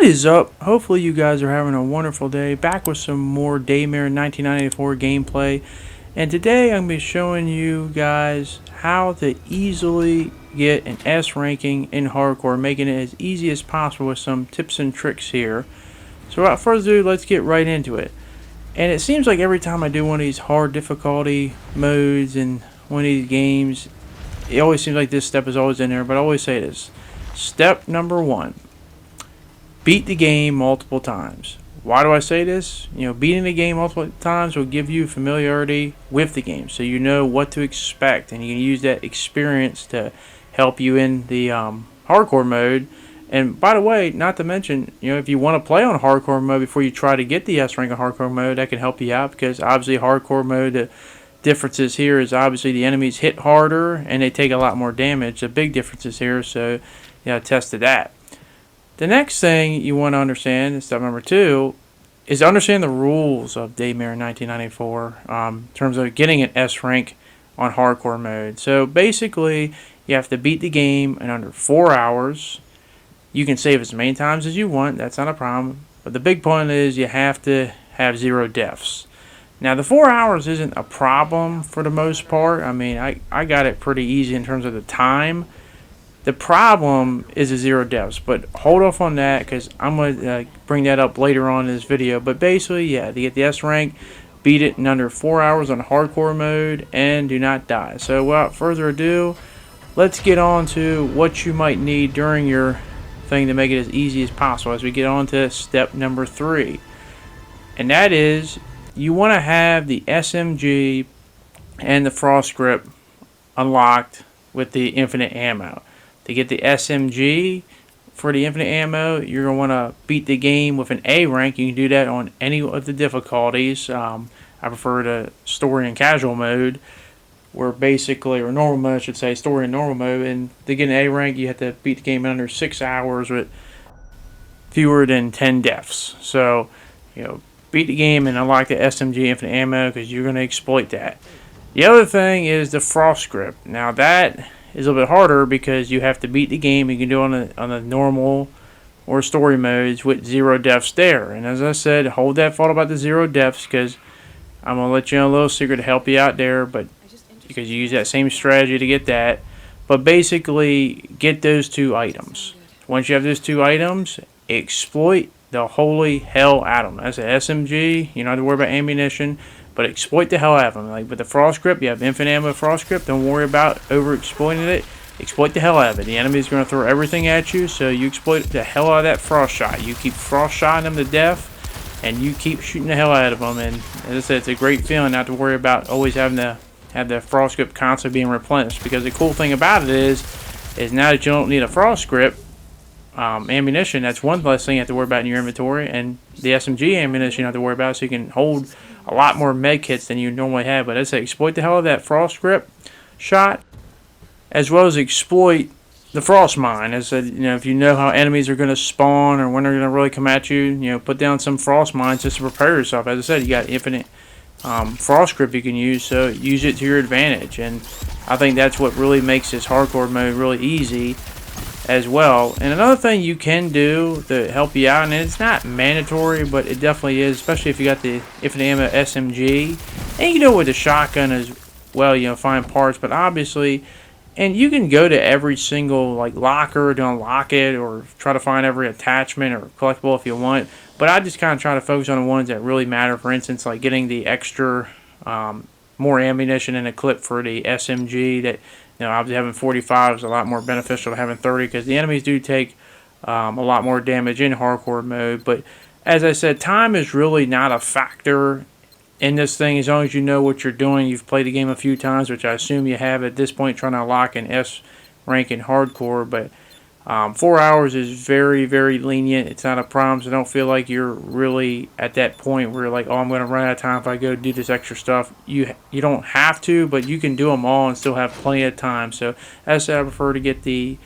What is up? Hopefully you guys are having a wonderful day. Back with some more Daymare 1994 gameplay. And today I'm going to be showing you guys how to easily get an S ranking in hardcore, making it as easy as possible with some tips and tricks here. So without further ado, let's get right into it. And it seems like every time I do one of these hard difficulty modes in one of these games, it always seems like this step is always in there, but I always say this. Step number 1. Beat the game multiple times. Why do I say this? Beating the game multiple times will give you familiarity with the game, so you know what to expect, and you can use that experience to help you in the hardcore mode. And by the way, not to mention, if you want to play on hardcore mode before you try to get the S rank in hardcore mode, that can help you out, because obviously hardcore mode, the differences here is obviously the enemies hit harder and they take a lot more damage. The big differences here, so test to that. The next thing you want to understand, step number 2, is understand the rules of Daymare 1994 in terms of getting an S rank on hardcore mode. So basically, you have to beat the game in under 4 hours. You can save as many times as you want, that's not a problem. But the big point is you have to have 0 deaths. Now the 4 hours isn't a problem for the most part. I mean, I got it pretty easy in terms of the time. The problem is the 0 deaths, but hold off on that because I'm going to bring that up later on in this video. But basically, to get the S rank, beat it in under 4 hours on hardcore mode, and do not die. So without further ado, let's get on to what you might need during your thing to make it as easy as possible as we get on to step number 3. And that is, you want to have the SMG and the frost grip unlocked with the infinite ammo. To get the SMG for the infinite ammo, you're going to want to beat the game with an A rank. You can do that on any of the difficulties. I prefer the story and casual mode, or normal mode, I should say, story and normal mode. And to get an A rank, you have to beat the game in under 6 hours with fewer than 10 deaths. So, beat the game and unlock the SMG infinite ammo because you're going to exploit that. The other thing is the frost grip. Now that is a little bit harder because you have to beat the game. You can do it on the normal or story modes with 0 deaths there. And as I said, hold that thought about the 0 deaths because I'm going to let you know a little secret to help you out there, but because you use that same strategy to get that. But basically, get those 2 items. Once you have those 2 items, exploit the holy hell out of them. That's an SMG. You don't have to worry about ammunition. But exploit the hell out of them. Like with the frost grip, you have infinite ammo frost grip. Don't worry about over-exploiting it. Exploit the hell out of it. The enemy is going to throw everything at you, so you exploit the hell out of that frost shot. You keep frost shotting them to death, and you keep shooting the hell out of them. And as I said, it's a great feeling not to worry about always having to have the frost grip constantly being replenished. Because the cool thing about it is now that you don't need a frost grip ammunition, that's one less thing you have to worry about in your inventory, and the SMG ammunition you don't have to worry about, so you can hold a lot more med kits than you normally have. But as I say, exploit the hell of that frost grip shot, as well as exploit the frost mine. As I said, if you know how enemies are going to spawn or when they're going to really come at you, put down some frost mines just to prepare yourself. As I said, you got infinite frost grip you can use, so use it to your advantage. And I think that's what really makes this hardcore mode really easy as well. And another thing you can do to help you out, and it's not mandatory, but it definitely is, especially if you got the infinite ammo SMG, and you can do it with the shotgun as well, find parts. But obviously, and you can go to every single locker to unlock it, or try to find every attachment or collectible if you want, but I just kind of try to focus on the ones that really matter. For instance, like getting the extra more ammunition in a clip for the SMG. That obviously having 45 is a lot more beneficial than having 30, because the enemies do take a lot more damage in hardcore mode. But as I said, time is really not a factor in this thing as long as you know what you're doing. You've played the game a few times, which I assume you have at this point, trying to unlock an S rank in hardcore. But 4 hours is very, very lenient. It's not a problem, so don't feel like you're really at that point where you're like, oh, I'm going to run out of time if I go do this extra stuff. You don't have to, but you can do them all and still have plenty of time. So as I said, I prefer to get the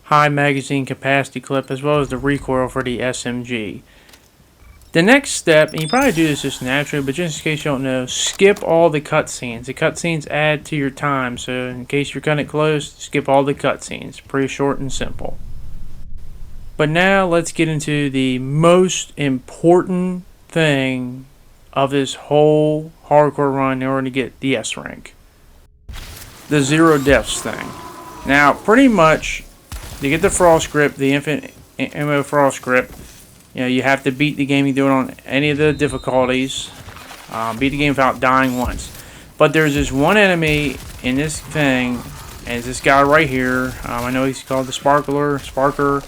high magazine capacity clip as well as the recoil for the SMG. The next step, and you probably do this just naturally, but just in case you don't know, skip all the cutscenes. The cutscenes add to your time, so in case you're kind of close, skip all the cutscenes. Pretty short and simple. But now let's get into the most important thing of this whole hardcore run in order to get the S rank. The 0 deaths thing. Now, pretty much, to get the frost grip, the infinite ammo frost grip, you have to beat the game. You do it on any of the difficulties. Beat the game without dying once. But there's this one enemy in this thing, and it's this guy right here. I know he's called the Sparker.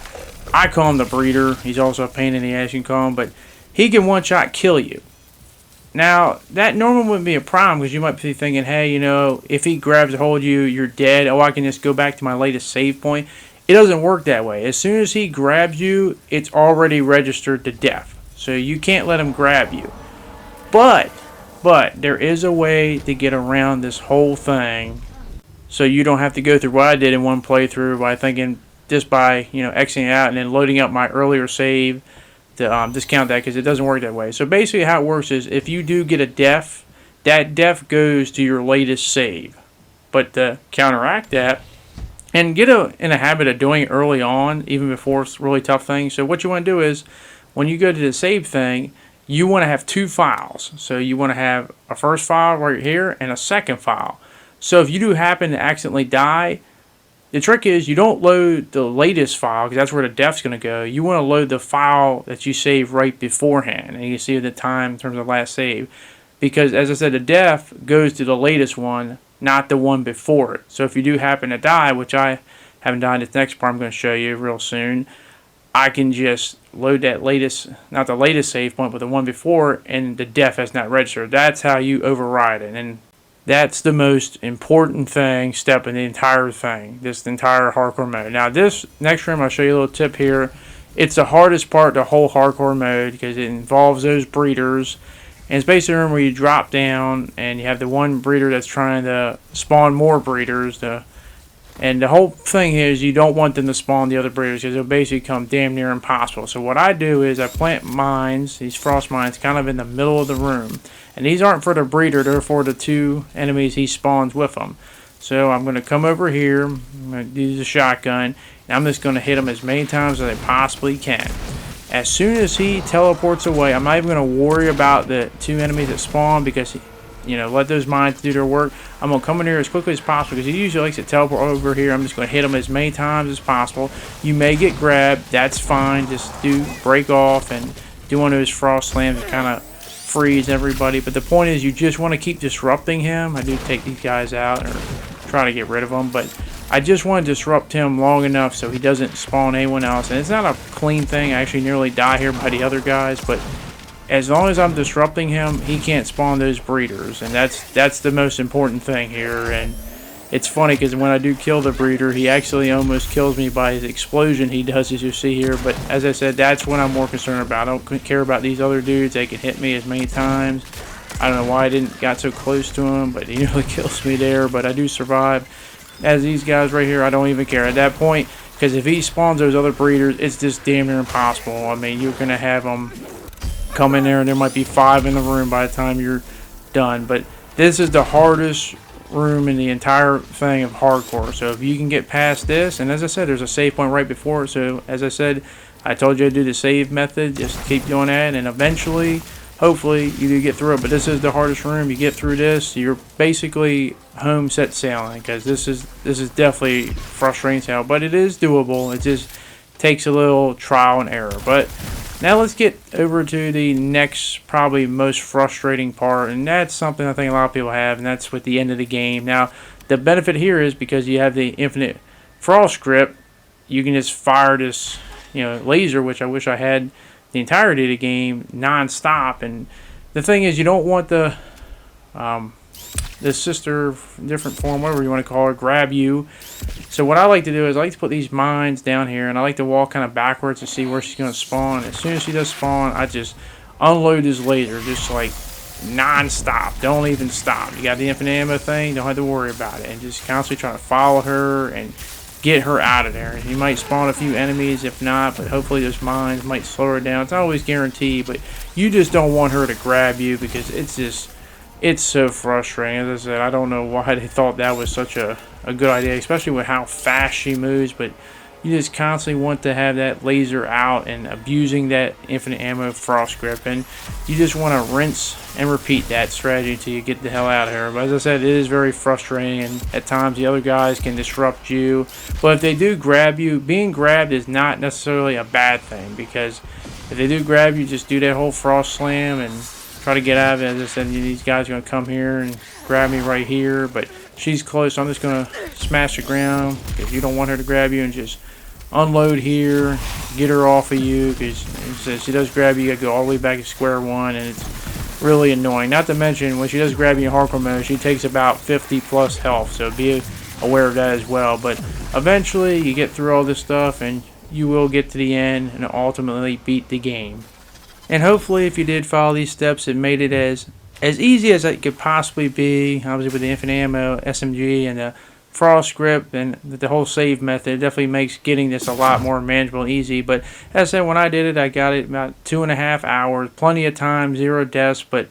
I call him the Breeder. He's also a pain in the ass, you can call him, but he can one-shot kill you. Now, that normally wouldn't be a problem because you might be thinking, hey, if he grabs a hold of you, you're dead. Oh, I can just go back to my latest save point. It doesn't work that way. As soon as he grabs you, it's already registered to death. So you can't let him grab you. But there is a way to get around this whole thing so you don't have to go through what I did in one playthrough by thinking just by, exiting out and then loading up my earlier save to discount that, because it doesn't work that way. So basically how it works is if you do get a death, that death goes to your latest save. But to counteract that, and get in a habit of doing it early on, even before it's really tough things. So what you want to do is, when you go to the save thing, you want to have 2 files. So you want to have a first file right here and a second file. So if you do happen to accidentally die, the trick is you don't load the latest file because that's where the death's going to go. You want to load the file that you saved right beforehand. And you can see the time in terms of last save. Because as I said, the death goes to the latest one, not the one before it. So if you do happen to die, which I haven't died, this next part I'm going to show you real soon, I can just load that latest, not the latest save point, but the one before, and the death has not registered. That's how you override it. And that's the most important step in the entire thing, this entire hardcore mode. Now this next room, I'll show you a little tip here. It's the hardest part of the whole hardcore mode because it involves those breeders. And it's basically a room where you drop down and you have the one breeder that's trying to spawn more breeders. And the whole thing is you don't want them to spawn the other breeders because it'll basically become damn near impossible. So what I do is I plant mines, these frost mines, kind of in the middle of the room. And these aren't for the breeder, they're for the 2 enemies he spawns with them. So I'm going to come over here, I'm going to use a shotgun, and I'm just going to hit him as many times as I possibly can. As soon as he teleports away, I'm not even going to worry about the 2 enemies that spawn because, let those mines do their work. I'm going to come in here as quickly as possible because he usually likes to teleport over here. I'm just going to hit him as many times as possible. You may get grabbed. That's fine. Just break off and do one of those frost slams to kind of freeze everybody. But the point is you just want to keep disrupting him. I do take these guys out or try to get rid of them. But I just want to disrupt him long enough so he doesn't spawn anyone else. And it's not a clean thing. I actually nearly die here by the other guys. But as long as I'm disrupting him, he can't spawn those breeders. And that's the most important thing here. And it's funny because when I do kill the breeder, he actually almost kills me by his explosion he does, as you see here. But as I said, that's what I'm more concerned about. I don't care about these other dudes. They can hit me as many times. I don't know why I got so close to him, but he nearly kills me there. But I do survive. As these guys right here, I don't even care at that point. Because if he spawns those other breeders, it's just damn near impossible. I mean, you're going to have them come in there and there might be 5 in the room by the time you're done. But this is the hardest room in the entire thing of hardcore. So if you can get past this, and as I said, there's a save point right before it. So as I said, I told you to do the save method. Just keep doing that, and eventually, hopefully, you do get through it. But this is the hardest room. You get through this, you're basically home set sailing, because this is definitely frustrating as hell. But it is doable. It just takes a little trial and error. But now let's get over to the next, probably most frustrating part, and that's something I think a lot of people have, and that's with the end of the game. Now, the benefit here is because you have the infinite frost grip, you can just fire this, laser, which I wish I had the entirety of the game non-stop. And the thing is, you don't want the sister, different form, whatever you want to call her, grab you. So what I like to do is I like to put these mines down here, and I like to walk kind of backwards to see where she's going to spawn. As soon as she does spawn, I just unload this laser, just like non-stop. Don't even stop. You got the infinite ammo thing, don't have to worry about it. And just constantly try to follow her and get her out of there. You might spawn a few enemies, if not, but hopefully those mines might slow her down. It's not always guaranteed, but you just don't want her to grab you because it's so frustrating. As I said, I don't know why they thought that was such a good idea, especially with how fast she moves. But you just constantly want to have that laser out and abusing that infinite ammo frost grip, and you just want to rinse and repeat that strategy until you get the hell out of here. But as I said, it is very frustrating, and at times the other guys can disrupt you. But if they do grab you, being grabbed is not necessarily a bad thing, because if they do grab you, just do that whole frost slam and try to get out of it. As I said, these guys are going to come here and grab me right here, but she's close, so I'm just going to smash the ground because you don't want her to grab you, and just unload here, get her off of you, because if she does grab you, you got to go all the way back to square one, and it's really annoying. Not to mention, when she does grab you in hardcore mode, she takes about 50 plus health, so be aware of that as well. But eventually, you get through all this stuff, and you will get to the end and ultimately beat the game. And hopefully, if you did follow these steps, it made it as easy as it could possibly be. Obviously, with the infinite ammo, SMG, and the frost grip, and the whole save method, it definitely makes getting this a lot more manageable and easy. But as I said, when I did it, I got it about 2.5 hours, plenty of time, 0 deaths. But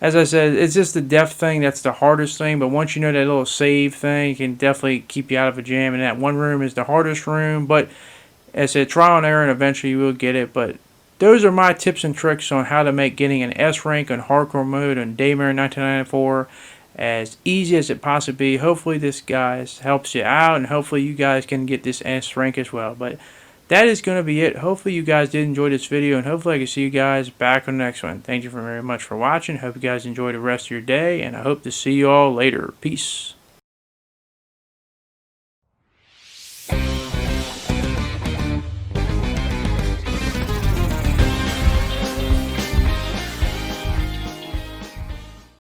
as I said, it's just the death thing that's the hardest thing. But once you know that little save thing, it can definitely keep you out of a jam. And that one room is the hardest room. But as I said, trial and error, and eventually you will get it. But those are my tips and tricks on how to make getting an S rank on hardcore mode on Daymare 1994 as easy as it possibly be. Hopefully this, guys, helps you out, and hopefully you guys can get this S rank as well. But that is going to be it. Hopefully you guys did enjoy this video, and hopefully I can see you guys back on the next one. Thank you very much for watching. Hope you guys enjoy the rest of your day, and I hope to see you all later. Peace.